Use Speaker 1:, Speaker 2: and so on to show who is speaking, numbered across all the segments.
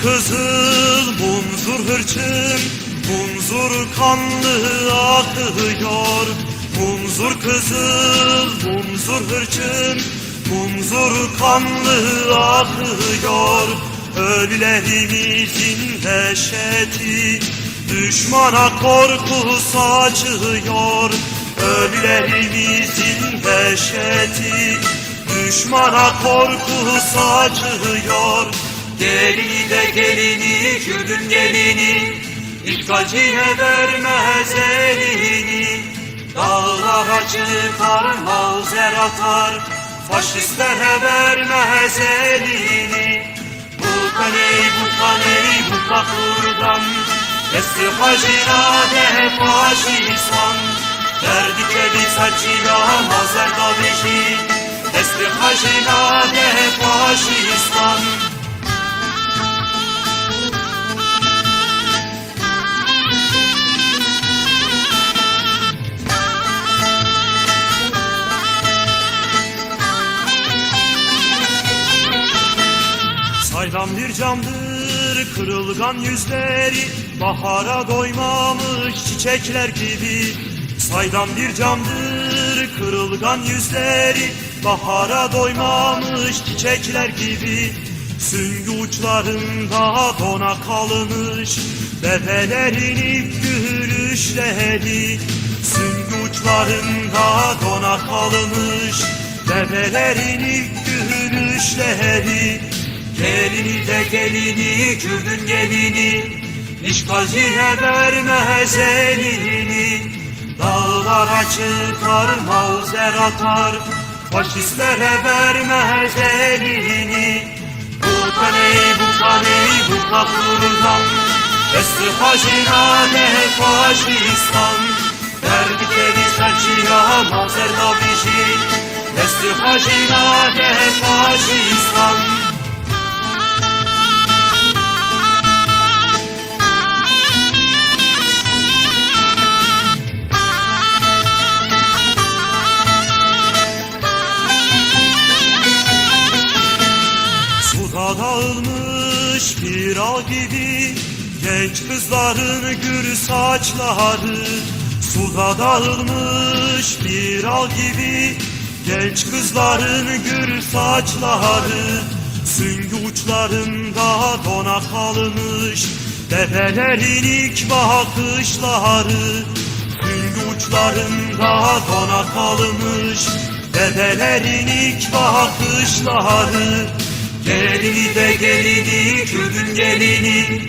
Speaker 1: kızıl, munzur hırçın, munzur kanlı akıyor. Munzur kızıl, munzur hırçın, munzur kanlı akıyor. Ölülerimizin dehşeti düşmana korku saçıyor. Ölülerimizin dehşeti düşmana korku saçıyor. Gelini de gelini, Kürdün gelini, işgalciye vermez elini. Dağlara çıkar, mavzer atar, faşistlere vermez elini. Bu kaney, bu kakurdan, Desti hacirade faşistan. Derdike bir saçıyla mazer davişi, Desti hacirade faşistan. Saydam bir camdır kırılgan yüzleri, bahara doymamış çiçekler gibi. Saydam bir camdır kırılgan yüzleri, bahara doymamış çiçekler gibi. Süngü uçlarında dona kalmış bebelerin ilk gülüşleri. Süngü uçlarında dona kalmış bebelerin ilk gülüşleri. Gelini de gelini, Kürdün gelini, işgalciye vermez elini. Dağlara çıkar, mavzer atar, faşistlere vermez elini. Bu kaney, bu kakurdan, Desti hacirade faşistan. Derdike bir saçıya mavzer davişi, Desti hacirade faşistan. Dağılmış bir ağ gibi genç kızların gür saçları. Suda dağılmış bir ağ gibi genç kızların gür saçları. Süngü uçlarında dona kalmış bebelerin ilk bakışları. Süngü uçlarında dona kalmış bebelerin ilk bakışları. Gelini de gelini, Kürdün gelini,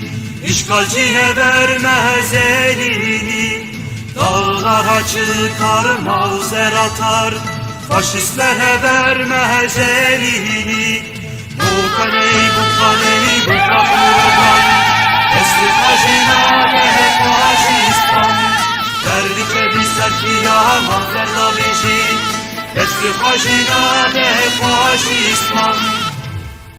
Speaker 1: işgalciye vermez elini. Dağlara çıkar, mavzer atar, faşistlere vermez elini. Bu kaney, bu kakurdan, Desti hacirade faşistan. Derdike bir saçıya mavzer davişi, Desti hacirade faşistan.